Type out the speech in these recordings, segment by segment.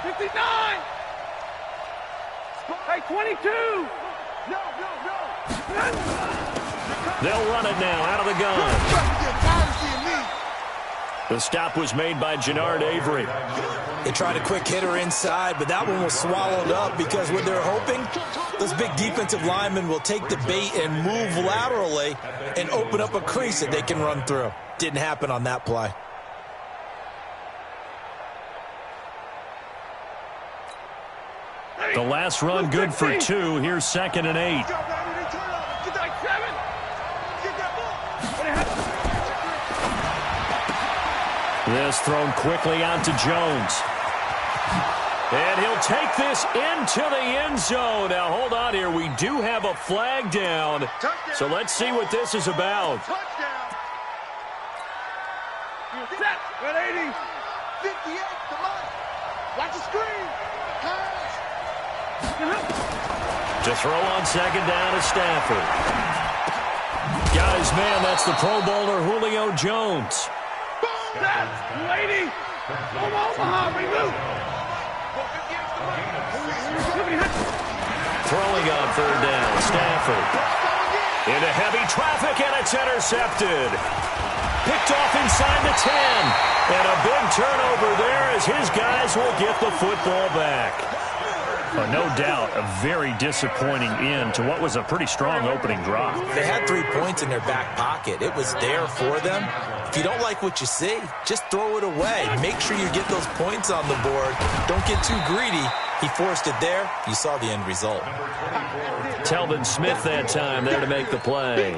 59. Hey, 22. No. They'll run it now out of the gun. The stop was made by Jannard Avery. They tried a quick hitter inside, but that one was swallowed up because what they're hoping, those big defensive linemen will take the bait and move laterally and open up a crease that they can run through. Didn't happen on that play. The last run good for 2. Here's 2nd and 8. This thrown quickly onto Jones. And he'll take this into the end zone. Now, hold on here. We do have a flag down. So let's see what this is about. Set. 180. 58. Come on. Watch the screen. To throw on 2nd down is Stafford. Guys, man, that's the Pro Bowler Julio Jones. Lady. Omaha, remove. Throwing on 3rd down, Stafford. Into heavy traffic, and it's intercepted. Picked off inside the 10. And a big turnover there as his guys will get the football back. No doubt a very disappointing end to what was a pretty strong opening drive. They had 3 points in their back pocket. It was there for them. If you don't like what you see, just throw it away. Make sure you get those points on the board. Don't get too greedy. He forced it there. You saw the end result. Telvin Smith that time there to make the play.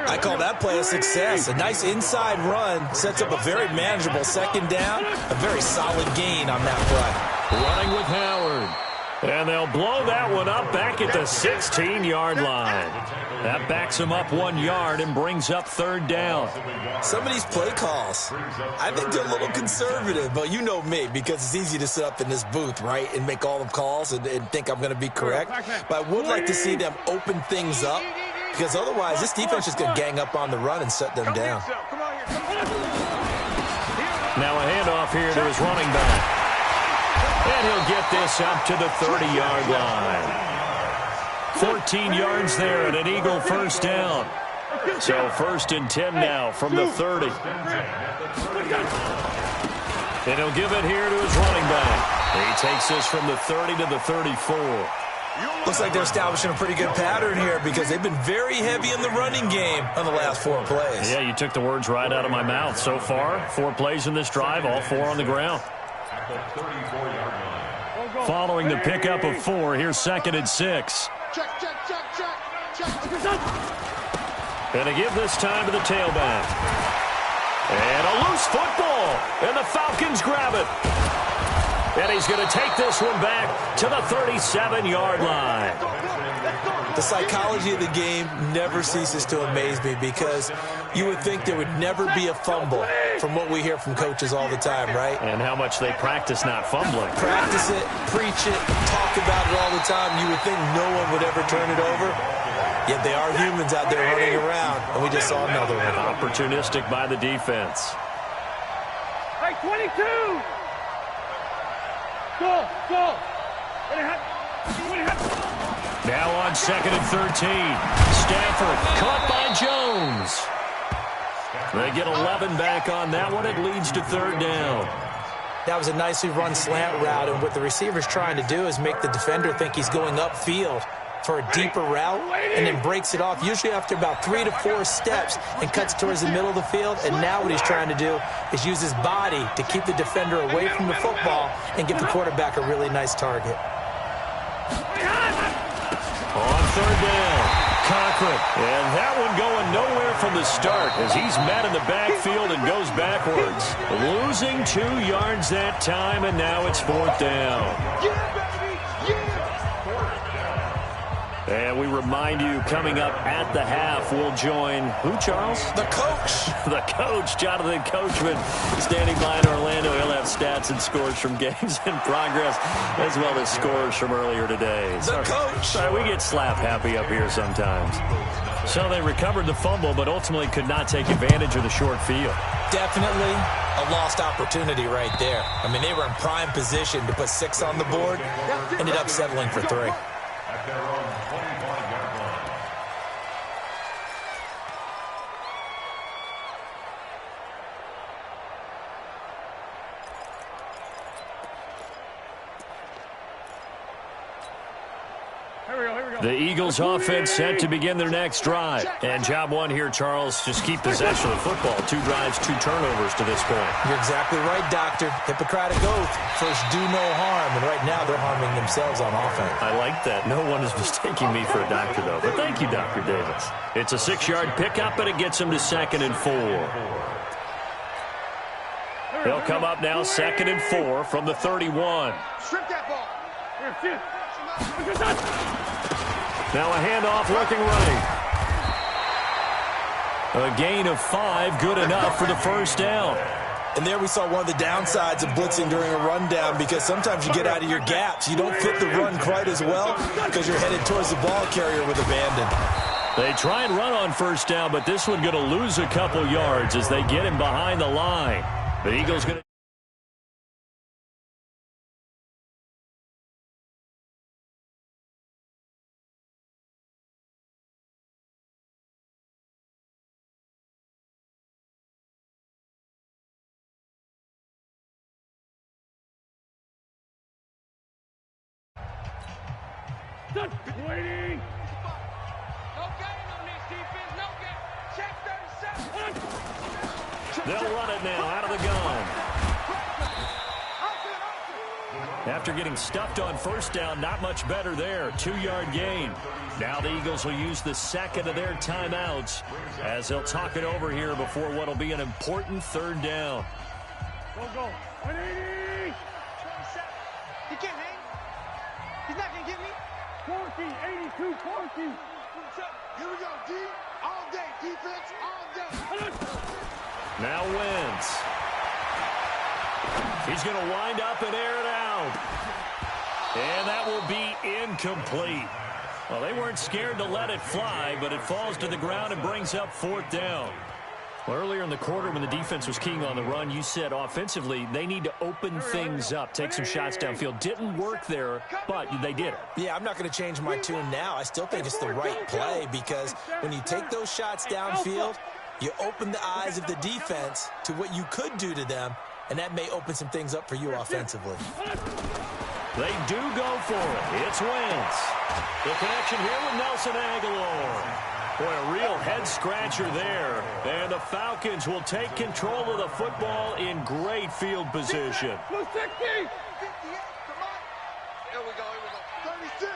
I call that play a success. A nice inside run sets up a very manageable 2nd down. A very solid gain on that play. Running with Howard. And they'll blow that one up back at the 16-yard line. That backs him up 1 yard and brings up 3rd down. Some of these play calls, I think they're a little conservative, but you know me, because it's easy to sit up in this booth, right, and make all the calls and think I'm going to be correct. But I would like to see them open things up, because otherwise this defense is going to gang up on the run and shut them down. Now a handoff here to his running back. And he'll get this up to the 30-yard line. 14 yards there and an Eagle 1st down. So 1st and 10 now from the 30. And he'll give it here to his running back. He takes this from the 30 to the 34. Looks like they're establishing a pretty good pattern here because they've been very heavy in the running game on the last 4 plays. Yeah, you took the words right out of my mouth. So far, 4 plays in this drive, all 4 on the ground. Following the pickup of 4, here's 2nd and 6. And to give this time to the tailback. And a loose football. And the Falcons grab it. And he's going to take this one back to the 37-yard line. The psychology of the game never ceases to amaze me because you would think there would never be a fumble from what we hear from coaches all the time, right? And how much they practice not fumbling. Practice it, preach it, talk about it all the time. You would think no one would ever turn it over. Yet they are humans out there running around, and we just saw another one. Opportunistic by the defense. Hey, 22! Go! Now on 2nd and 13. Stafford caught by Jones. They get 11 back on that one. It leads to 3rd down. That was a nicely run slant route, and what the receiver's trying to do is make the defender think he's going upfield for a deeper route and then breaks it off, usually after about 3 to 4 steps, and cuts towards the middle of the field. And now what he's trying to do is use his body to keep the defender away from the football and give the quarterback a really nice target. On 3rd down, Cochran. And that one going nowhere from the start as he's met in the backfield and goes backwards. Losing 2 yards that time, and now it's 4th down. And we remind you, coming up at the half, we'll join who, Charles? The coach. The coach, Jonathan Coachman, standing by in Orlando. He'll have stats and scores from games in progress, as well as scores from earlier today. The coach. Sorry, we get slap happy up here sometimes. So they recovered the fumble, but ultimately could not take advantage of the short field. Definitely a lost opportunity right there. I mean, they were in prime position to put 6 on the board, ended up settling for 3. The Eagles offense set to begin their next drive. And job one here, Charles, just keep possession of the football. 2 drives, 2 turnovers to this point. You're exactly right, Doctor. Hippocratic oath. First, do no harm. And right now, they're harming themselves on offense. I like that. No one is mistaking me for a doctor, though. But thank you, Dr. Davis. It's a 6-yard pickup, and it gets them to 2nd and 4. They'll come up now 2nd and 4 from the 31. Strip that ball. Now a handoff looking right. A gain of 5, good enough for the first down. And there we saw one of the downsides of blitzing during a rundown, because sometimes you get out of your gaps. You don't fit the run quite as well because you're headed towards the ball carrier with abandon. They try and run on first down, but this one going to lose a couple yards as they get him behind the line. The Eagles going to... Waiting. No gain on this defense. No gain. Check 37. They'll run it now out of the gun. After getting stuffed on first down, not much better there. 2-yard gain. Now the Eagles will use the second of their timeouts as they'll talk it over here before what will be an important 3rd down. Go. 180. 27. He can't hang. He's not going to get me. 82, 40. Here we go, D. All day. Defense, all day. Now Wentz. He's going to wind up and air it out. And that will be incomplete. Well, they weren't scared to let it fly, but it falls to the ground and brings up 4th down. Well, earlier in the quarter when the defense was keying on the run, you said offensively they need to open things up, take some shots downfield. Didn't work there, but they did it. Yeah, I'm not going to change my tune now. I still think it's the right play, because when you take those shots downfield, you open the eyes of the defense to what you could do to them, and that may open some things up for you offensively. They do go for it. It's Wentz. The connection here with Nelson Aguilar. Boy, a real head-scratcher there. And the Falcons will take control of the football in great field position. 58, come on. Here we go. 36.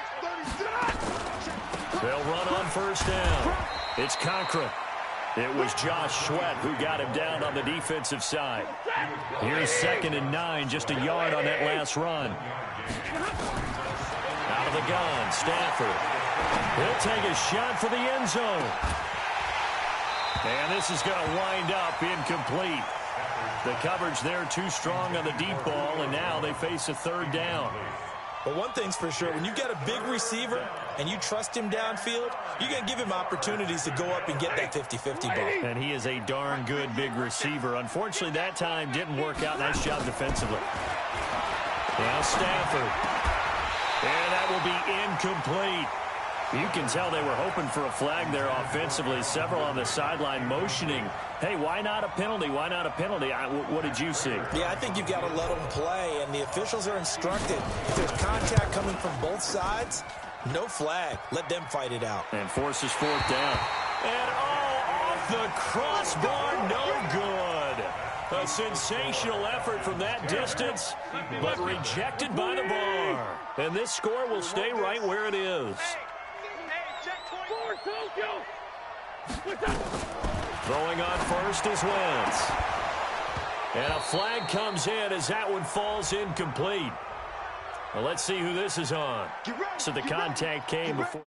They'll run on first down. It's Cochran. It was Josh Sweat who got him down on the defensive side. Here's 2nd and 9, just a yard on that last run. Out of the gun, Stafford. He'll take a shot for the end zone. And this is going to wind up incomplete. The coverage there too strong on the deep ball, and now they face a 3rd down. But one thing's for sure, when you got a big receiver and you trust him downfield, you're going to give him opportunities to go up and get that 50-50 ball. And he is a darn good big receiver. Unfortunately, that time didn't work out. Nice job defensively. Now Stafford. And that will be incomplete. You can tell they were hoping for a flag there offensively. Several on the sideline motioning. Hey, why not a penalty? Why not a penalty? What did you see? Yeah, I think you've got to let them play, and the officials are instructed. If there's contact coming from both sides, no flag. Let them fight it out. And forces 4th down. And, off the crossbar, no good. A sensational effort from that distance, but rejected by the bar. And this score will stay right where it is. Throwing on first is Wentz. And a flag comes in as that one falls incomplete. Well, let's see who this is on. So the contact came before.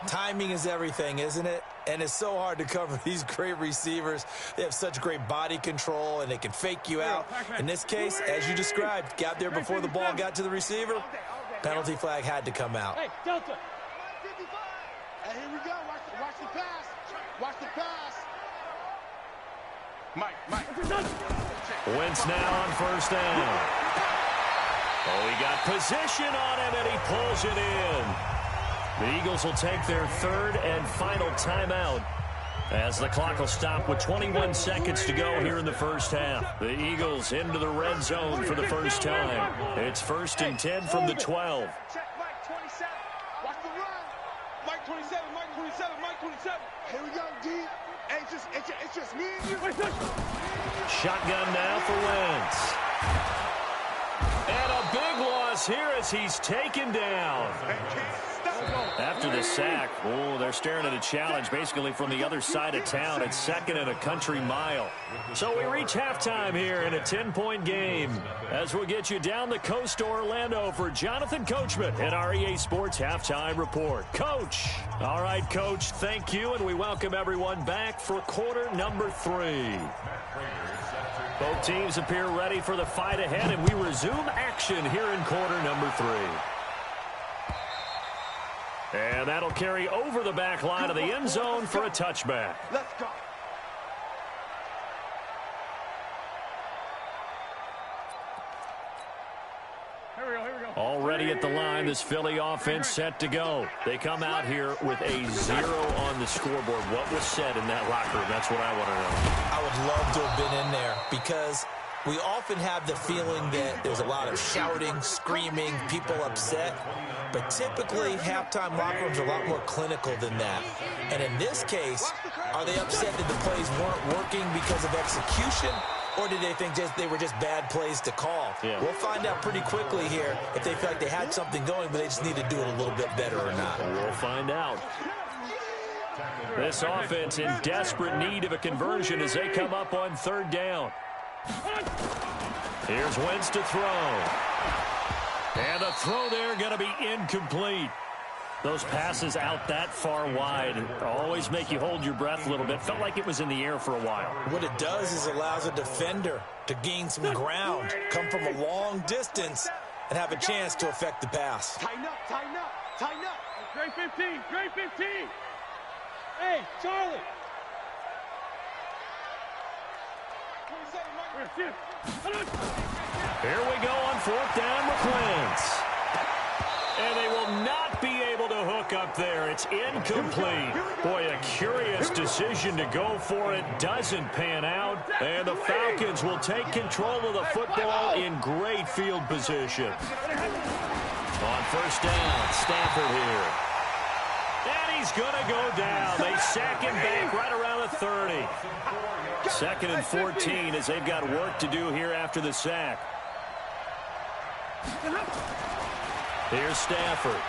Timing is everything, isn't it? And it's so hard to cover these great receivers. They have such great body control, and they can fake you out. In this case, as you described, got there before the ball got to the receiver. Penalty flag had to come out. Hey, Delta. Hey, here we go. Watch the pass. Watch the pass. Mike. Wentz now on first down. Oh, he got position on him, and he pulls it in. The Eagles will take their third and final timeout as the clock will stop with 21 seconds to go here in the first half. The Eagles into the red zone for the first time. It's 1st and 10 from the 12. Check Mike 27. Watch the run. Mike 27. Here we go, D. Hey, it's just me and you. Shotgun now for Wentz. And a big loss here as he's taken down. After the sack, they're staring at a challenge basically from the other side of town. It's 2nd and a country mile. So we reach halftime here in a 10-point game as we'll get you down the coast to Orlando for Jonathan Coachman in our EA Sports Halftime Report. Coach. All right, Coach, thank you, and we welcome everyone back for quarter number 3. Both teams appear ready for the fight ahead, and we resume action here in quarter number 3. And that'll carry over the back line of the end zone for a touchback. Let's go. Here we go. Already at the line, this Philly offense set to go. They come out here with a 0 on the scoreboard. What was said in that locker room? That's what I want to know. I would love to have been in there because we often have the feeling that there's a lot of shouting, screaming, people upset. But typically, halftime locker rooms are a lot more clinical than that. And in this case, are they upset that the plays weren't working because of execution? Or did they think they were just bad plays to call? Yeah. We'll find out pretty quickly here if they feel like they had something going, but they just need to do it a little bit better or not. We'll find out. This offense in desperate need of a conversion as they come up on 3rd down. Here's Wentz to throw. And the throw there going to be incomplete. Those passes out that far wide always make you hold your breath a little bit. Felt like it was in the air for a while. What it does is allows a defender to gain some ground, come from a long distance, and have a chance to affect the pass. Tighten up. Great 15. Hey, Charlie. 27, Here we go on 4th down with Wentz. And they will not be able to hook up there. It's incomplete. Boy, a curious decision to go for it. Doesn't pan out. And the Falcons will take control of the football in great field position. On 1st down, Stafford here. And he's going to go down. They sack him back right around the 30. 2nd and 14 as they've got work to do here after the sack. Here's Stafford.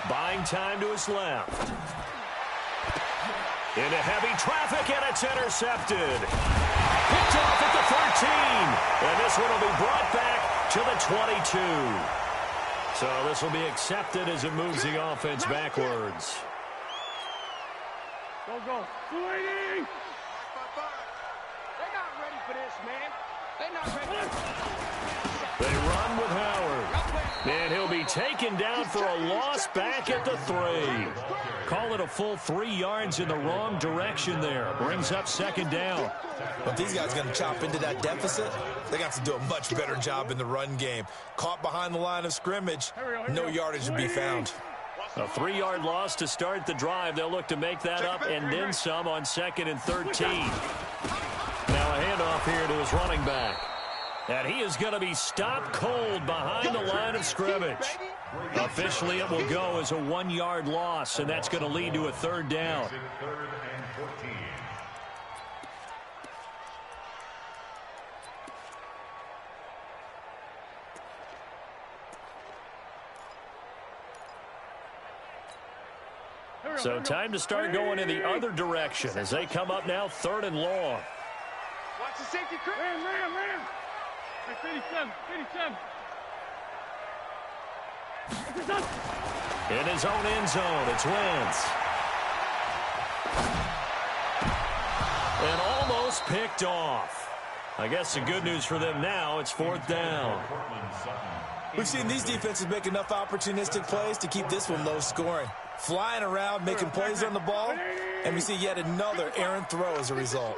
Buying time to his left. Into heavy traffic, and it's intercepted. Picked off at the 13. And this one will be brought back to the 22. So this will be accepted as it moves the offense backwards. Go. 280. They're not ready for this, man. They're not ready. They run with Howard. And he'll be taken down for a loss back at the 3. Call it a full 3 yards in the wrong direction there. Brings up 2nd down. But these guys are going to chop into that deficit. They got to do a much better job in the run game. Caught behind the line of scrimmage, no yardage to be found. A 3-yard loss to start the drive. They'll look to make that up and then some on 2nd and 13. Now a handoff here to his running back. And he is going to be stopped cold behind the line of scrimmage. Officially, it will go as a 1-yard loss, and that's going to lead to a 3rd down. So time to start going in the other direction as they come up now 3rd and long. Watch the safety. Ram. 57. In his own end zone, it's Wentz. And almost picked off. I guess the good news for them now, it's 4th down. We've seen these defenses make enough opportunistic plays to keep this one low scoring. Flying around, making plays on the ball, and we see yet another errant throw as a result.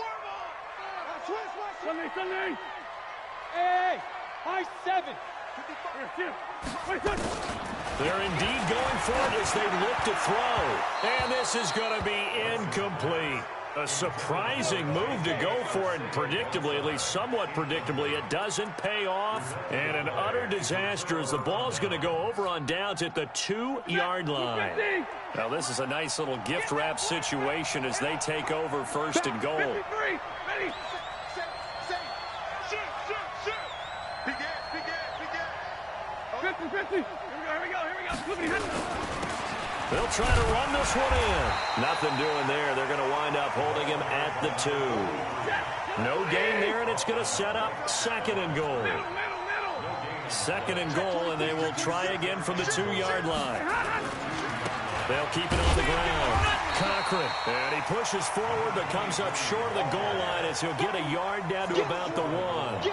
Sunday. Hey, high 7. They're indeed going for it as they look to throw. And this is going to be incomplete. A surprising move to go for it, predictably, at least somewhat predictably. It doesn't pay off, and an utter disaster as the ball's going to go over on downs at the 2-yard line. Now, this is a nice little gift wrap situation as they take over first and goal. 53. Ready. 50. Here we go. They'll try to run this one in. Nothing doing there. They're going to wind up holding him at the 2. No gain there, and it's going to set up second and goal. Second and goal, and they will try again from the 2-yard line. They'll keep it on the ground. Cochran, and he pushes forward but comes up short of the goal line as he'll get a yard down to about the 1.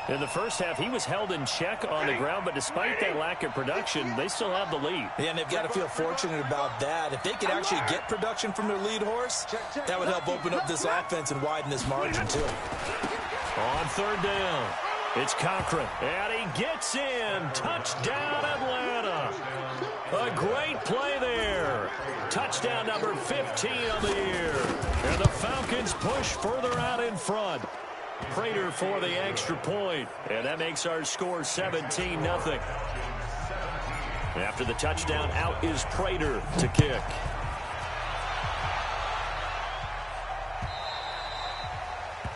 In the first half, he was held in check on the ground, but despite that lack of production, they still have the lead. Yeah, and they've got to feel fortunate about that. If they could actually get production from their lead horse, that would help open up this offense and widen this margin, too. On third down, it's Cochran, and he gets in. Touchdown, Atlanta. A great play there. Touchdown number 15 on the year. And the Falcons push further out in front. Prater for the extra point, and that makes our score 17-0. After the touchdown, out is Prater to kick.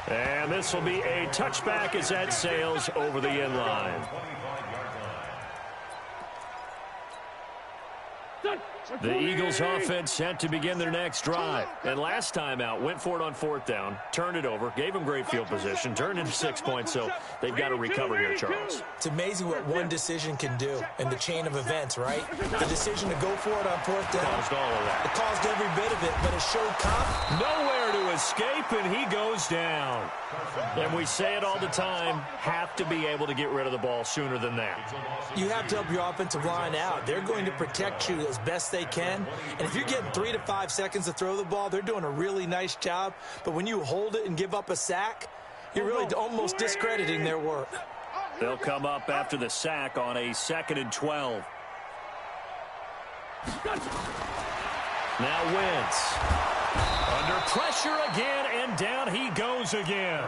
And this will be a touchback as that sails over the end line. The Eagles offense set to begin their next drive. And last time out, went for it on fourth down, turned it over, gave them great field position, turned into 6 points, so they've got to recover here, Charles. It's amazing what one decision can do in the chain of events, right? The decision to go for it on fourth down. Caused all of that. It caused every bit of it, but it showed confidence. Nowhere to escape, and he goes down. And we say it all the time, have to be able to get rid of the ball sooner than that. You have to help your offensive line out. They're going to protect you as best they can. And if you're getting 3 to 5 seconds to throw the ball, they're doing a really nice job. But when you hold it and give up a sack, you're really almost discrediting their work. They'll come up after the sack on a 2nd and 12. Now Wentz. Under pressure again, and down he goes again.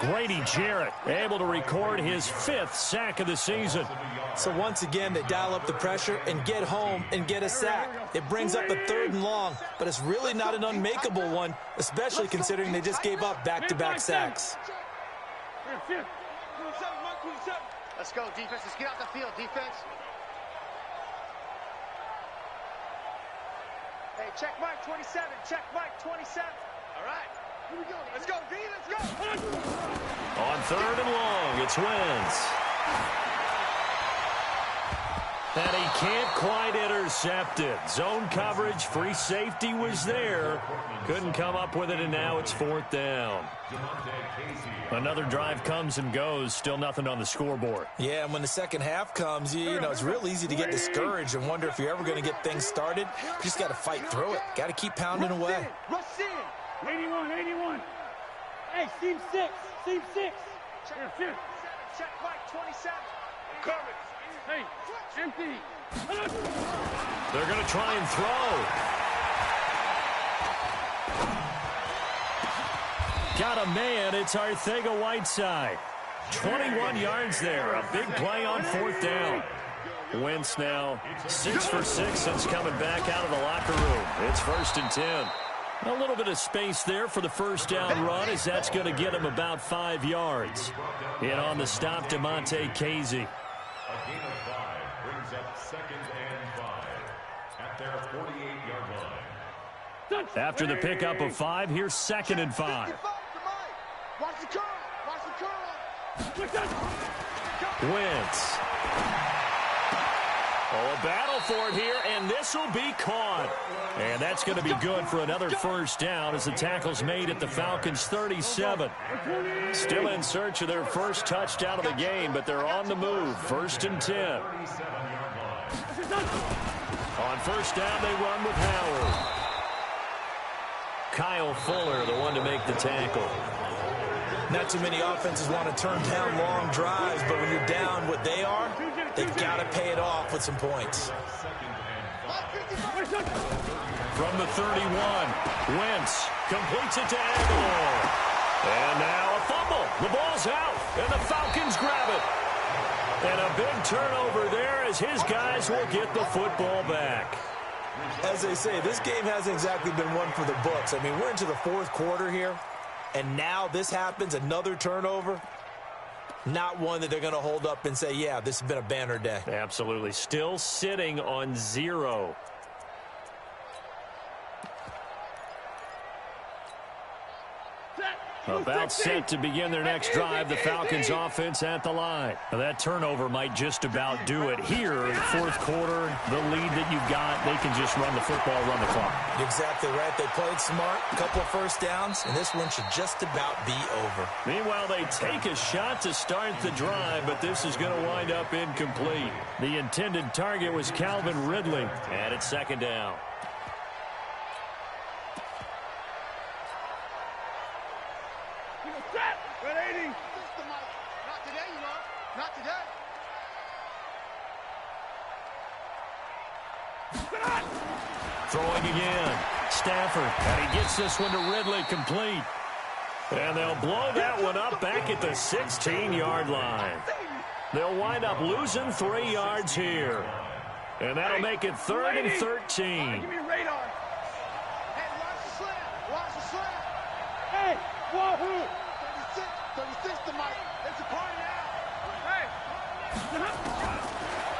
Grady Jarrett able to record his 5th sack of the season. So once again, they dial up the pressure and get home and get a sack. It brings up a 3rd and long, but it's really not an unmakeable one, especially considering they just gave up back-to-back sacks. Let's go, defense. Let's get out the field, defense. Hey, check Mike 27. Check Mike 27. All right. Here we go. Let's go, D. Let's go. On 3rd and long, it's Wentz. And he can't quite intercept it. Zone coverage, free safety was there. Couldn't come up with it, and now it's 4th down. Another drive comes and goes. Still nothing on the scoreboard. Yeah, and when the second half comes, you know, it's real easy to get discouraged and wonder if you're ever going to get things started. You just got to fight through it. Got to keep pounding away. Rush in. 81. Hey, seam 6. Check Mike 27. Coming. Hey, empty. They're going to try and throw. Got a man. It's Arcega-Whiteside. 21 yards there. A big play on 4th down. Wentz now 6 for 6 since coming back out of the locker room. It's 1st and 10. A little bit of space there for the first down run as that's going to get him about 5 yards. In on the stop, DeMonte Casey. A gain of 5 brings up 2nd and 5 at their 48-yard line. After the pickup of 5, here's 2nd and 5. Watch the curl. Watch the curl. Wentz. Oh, a battle for it here, and this will be caught. And that's going to be good for another first down as the tackle's made at the Falcons' 37. Still in search of their first touchdown of the game, but they're on the move. 1st and 10. On first down, they run with Howard. Kyle Fuller, the one to make the tackle. Not too many offenses want to turn down long drives, but when you're down what they are, they've got to pay it off with some points. From the 31, Wentz completes it to Aguilar. And now a fumble. The ball's out, and the Falcons grab it. And a big turnover there as his guys will get the football back. As they say, this game hasn't exactly been one for the books. I mean, we're into the 4th quarter here, and now this happens, another turnover. Not one that they're going to hold up and say, yeah, this has been a banner day. Absolutely. Still sitting on 0. About set to begin their next drive, the Falcons offense at the line. Now that turnover might just about do it. Here, 4th quarter, the lead that you've got, they can just run the football, run the clock. Exactly right. They played smart, a couple of first downs, and this one should just about be over. Meanwhile, they take a shot to start the drive, but this is going to wind up incomplete. The intended target was Calvin Ridley, and it's 2nd down. Not today, you know. Not today. Throwing again. Stafford. And he gets this one to Ridley complete. And they'll blow that one up back at the 16-yard line. They'll wind up losing 3 yards here. And that'll make it 3rd and 13. Give me a radar. Hey, watch the slant. Watch the slant. Hey, wahoo. 36 to Mike. It's a party now. Hey.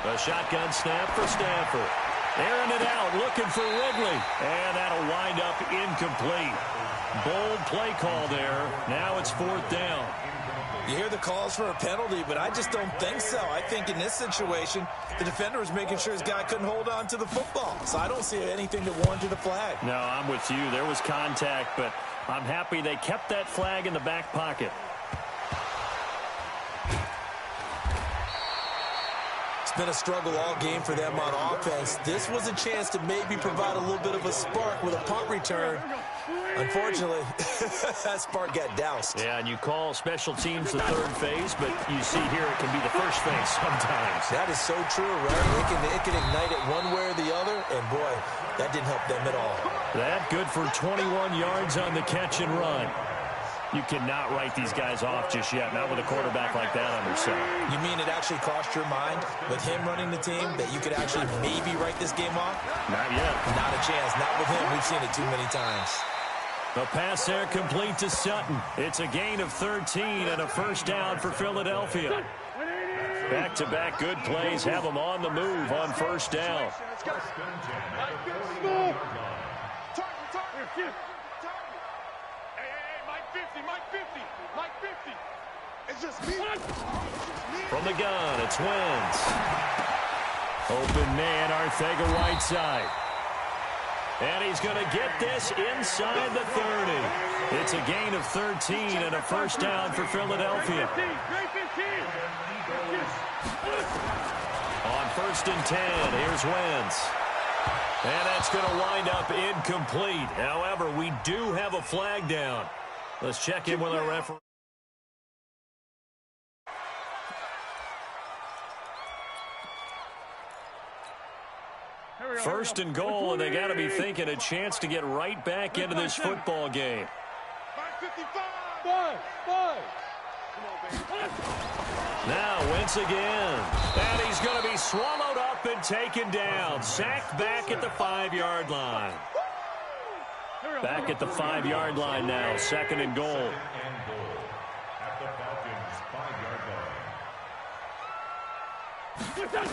A shotgun snap for Stafford. Airing it out, looking for Ridley. And that'll wind up incomplete. Bold play call there. Now it's 4th down. You hear the calls for a penalty, but I just don't think so. I think in this situation, the defender was making sure his guy couldn't hold on to the football. So I don't see anything that warranted a flag. No, I'm with you. There was contact, but I'm happy they kept that flag in the back pocket. It's been a struggle all game for them on offense. This was a chance to maybe provide a little bit of a spark with a punt return. Unfortunately, that spark got doused. Yeah, and you call special teams the 3rd phase, but you see here it can be the 1st phase sometimes. That is so true, right? It can ignite it one way or the other, and boy, that didn't help them at all. That good for 21 yards on the catch and run. You cannot write these guys off just yet, not with a quarterback like that under center. You mean it actually crossed your mind with him running the team that you could actually maybe write this game off? Not yet. Not a chance. Not with him. We've seen it too many times. The pass there complete to Sutton. It's a gain of 13 and a first down for Philadelphia. Back-to-back good plays have them on the move on first down. It's just me. From the gun, it's Wentz. Open man, Arcega-Whiteside. And he's going to get this inside the 30. It's a gain of 13 and a first down for Philadelphia. On 1st and 10, here's Wentz. And that's going to wind up incomplete. However, we do have a flag down. Let's check in with our referee. First and goal, and they got to be thinking a chance to get right back into this football game. Now Wentz again, and he's going to be swallowed up and taken down. Sacked back at the 5-yard line. Back at the 5-yard line now, 2nd and goal. At the Falcons' 5-yard line.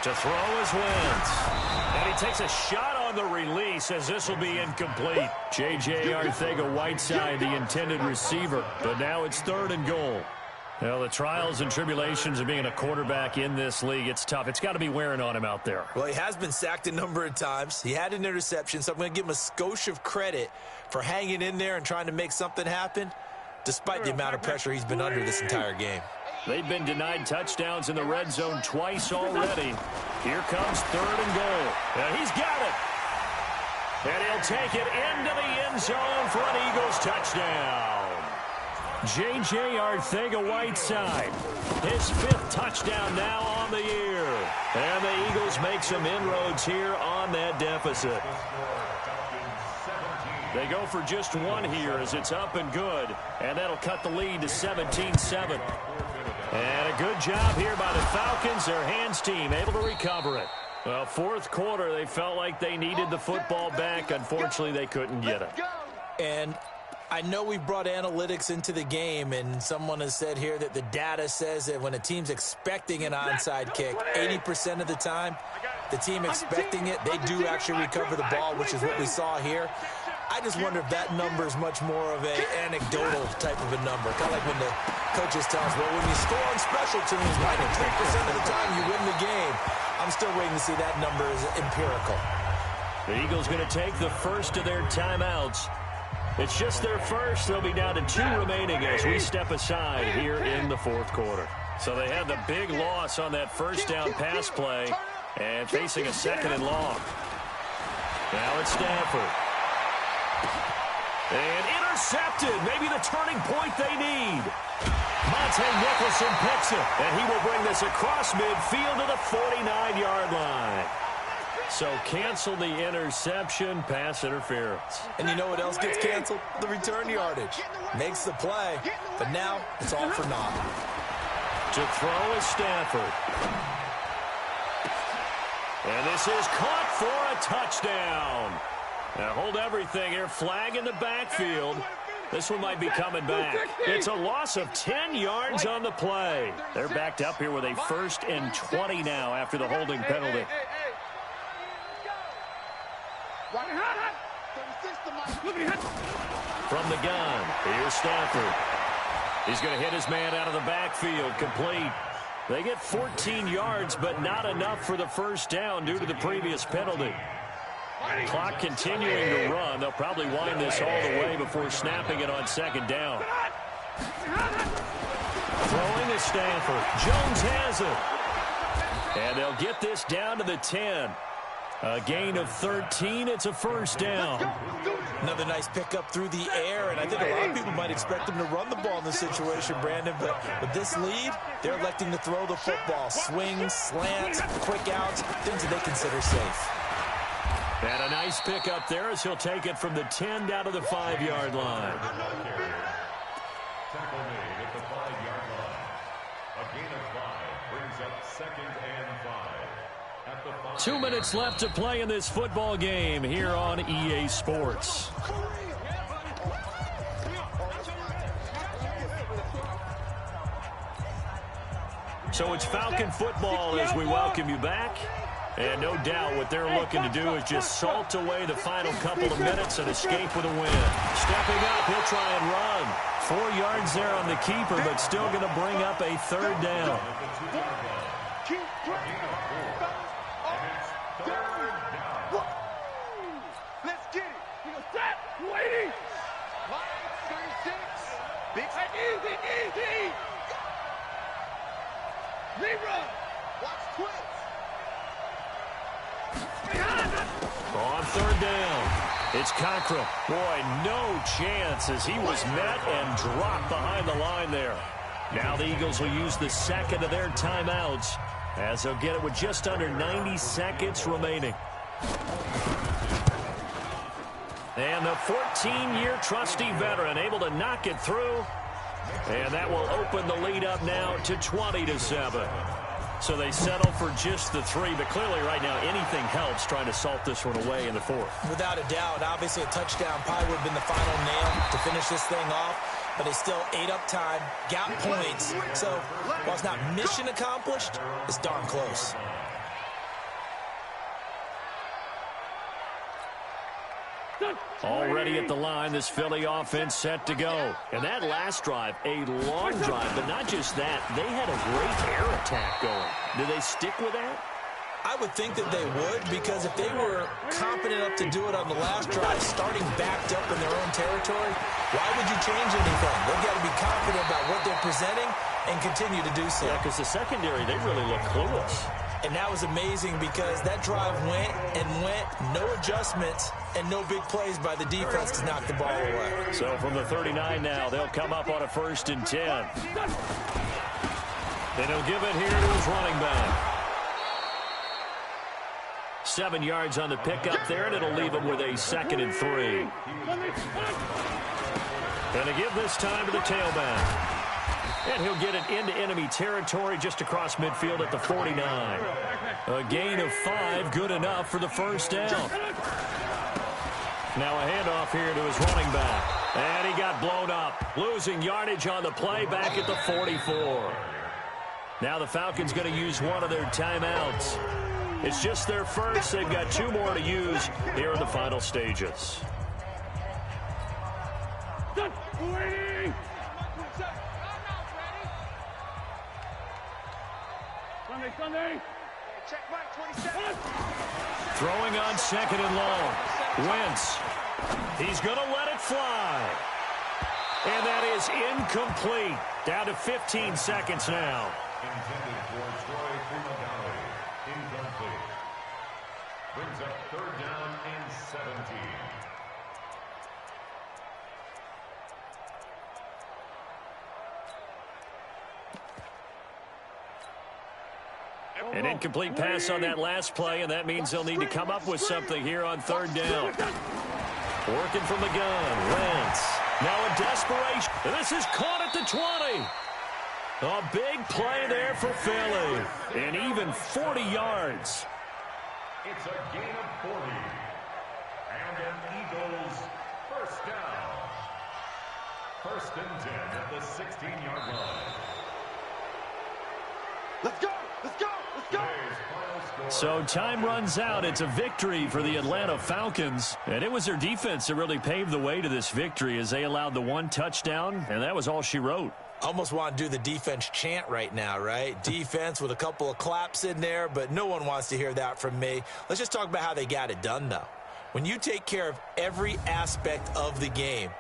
To throw is Wentz. And he takes a shot on the release as this will be incomplete. J.J. Arcega-Whiteside, the intended receiver. But now it's 3rd and goal. Well, the trials and tribulations of being a quarterback in this league, it's tough. It's got to be wearing on him out there. Well, he has been sacked a number of times. He had an interception, so I'm going to give him a skosh of credit for hanging in there and trying to make something happen, despite the amount of pressure he's been under this entire game. They've been denied touchdowns in the red zone twice already. Here comes 3rd and goal. And he's got it. And he'll take it into the end zone for an Eagles touchdown. J.J. Arcega-Whiteside, his 5th touchdown now on the year. And the Eagles make some inroads here on that deficit. They go for just one here as it's up and good. And that'll cut the lead to 17-7. And a good job here by the Falcons, their hands team, able to recover it. Well, 4th quarter, they felt like they needed the football back. Unfortunately, they couldn't get it. And I know we brought analytics into the game, and someone has said here that the data says that when a team's expecting an onside kick, 80% of the time, the team expecting it, they do actually recover the ball, which is what we saw here. I just wonder if that number is much more of an anecdotal type of a number. Kind of like when the coaches tell us, well, when you score on special teams, 93% of the time you win the game. I'm still waiting to see that number is empirical. The Eagles going to take the first of their timeouts. It's just their first. They'll be down to 2 remaining as we step aside here in the 4th quarter. So they had the big loss on that first down pass play and facing a 2nd and long. Now it's Stafford. And intercepted. Maybe the turning point they need. Monte Nicholson picks it, and he will bring this across midfield to the 49-yard line. So cancel the interception, pass interference. And you know what else gets canceled? The return yardage. Makes the play, but now it's all for naught. To throw is Stafford. And this is caught for a touchdown. Now hold everything here. Flag in the backfield. This one might be coming back. It's a loss of 10 yards on the play. They're backed up here with a 1st and 20 now after the holding penalty. From the gun, here's Stafford. He's going to hit his man out of the backfield, complete. They get 14 yards, but not enough for the first down due to the previous penalty. Clock continuing to run. They'll probably wind this all the way before snapping it on 2nd down. Throwing to Stafford. Jones has it. And they'll get this down to the 10. A gain of 13. It's a first down. Another nice pickup through the air, and I think a lot of people might expect them to run the ball in this situation, Brandon, but with this lead, they're electing to throw the football. Swings, slants, quick outs, things that they consider safe. And a nice pickup there as he'll take it from the 10 down to the 5-yard line. Tackle made at the 5-yard line. A gain of 5 brings up 2nd and 5. At the 5. 2 minutes left to play in this football game here on EA Sports. So it's Falcon football as we welcome you back. And no doubt what they're looking to do is just salt away the final couple of minutes and escape with a win. Stepping up, he'll try and run. 4 yards there on the keeper, but still going to bring up a 3rd down. Let's get it. We go stop. Waiting. Line 36. Big easy. Rerun. Watch twist. On 3rd down, it's Cockrell. Boy, no chance as he was met and dropped behind the line there. Now the Eagles will use the 2nd of their timeouts as they'll get it with just under 90 seconds remaining. And the 14-year trusty veteran able to knock it through. And that will open the lead up now to 20-7. So they settle for just the 3, but clearly right now anything helps trying to salt this one away in the 4th. Without a doubt, obviously a touchdown probably would have been the final nail to finish this thing off, but they still ate up time, got points. So while it's not mission accomplished, it's darn close. Already at the line, this Philly offense set to go. And that last drive, a long drive, but not just that. They had a great air attack going. Do they stick with that? I would think that they would, because if they were confident enough to do it on the last drive, starting backed up in their own territory, why would you change anything? They've got to be confident about what they're presenting and continue to do so. Yeah, because the secondary, they really look clueless. And that was amazing because that drive went and went, no adjustments, and no big plays by the defense to knock the ball away. So from the 39 now, they'll come up on a 1st and 10. Then he'll give it here to his running back. 7 yards on the pickup there, and it'll leave him with a 2nd and 3. And to give this time to the tailback. And he'll get it into enemy territory just across midfield at the 49. A gain of 5, good enough for the 1st down. Now a handoff here to his running back. And he got blown up, losing yardage on the play back at the 44. Now the Falcons going to use one of their timeouts. It's just their first. They've got 2 more to use here in the final stages. Sunday. Check back, 27. Throwing on 2nd and long. Wentz. He's going to let it fly. And that is incomplete. Down to 15 seconds now. Intended for Troy Fumagalli. Incomplete. Brings up 3rd down and 17. An incomplete pass on that last play, and that means they'll need to come up with something here on 3rd down. Working from the gun, Wentz. Now a desperation. This is caught at the 20. A big play there for Philly. And even 40 yards. It's a gain of 40. And an Eagles 1st down. 1st and 10 at the 16-yard line. Let's go! Let's go! Let's go! So time runs out. It's a victory for the Atlanta Falcons. And it was their defense that really paved the way to this victory as they allowed the 1 touchdown, and that was all she wrote. Almost want to do the defense chant right now, right? Defense with a couple of claps in there, but no one wants to hear that from me. Let's just talk about how they got it done, though. When you take care of every aspect of the game,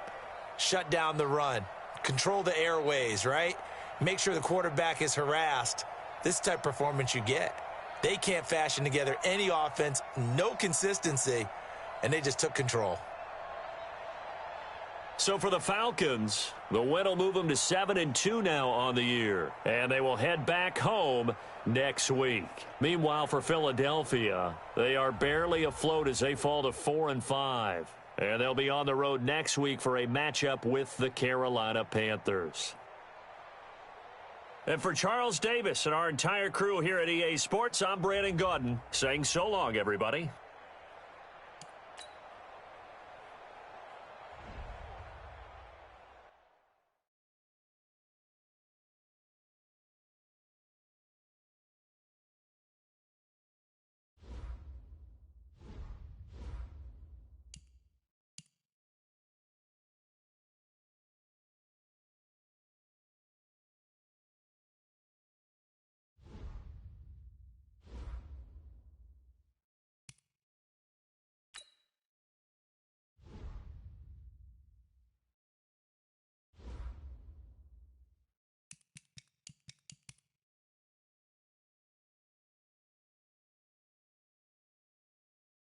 shut down the run, control the airways, right? Make sure the quarterback is harassed. This type of performance you get. They can't fashion together any offense, no consistency, and they just took control. So for the Falcons, the win will move them to 7-2 now on the year. And they will head back home next week. Meanwhile, for Philadelphia, they are barely afloat as they fall to 4-5. And they'll be on the road next week for a matchup with the Carolina Panthers. And for Charles Davis and our entire crew here at EA Sports, I'm Brandon Gaudin saying so long, everybody.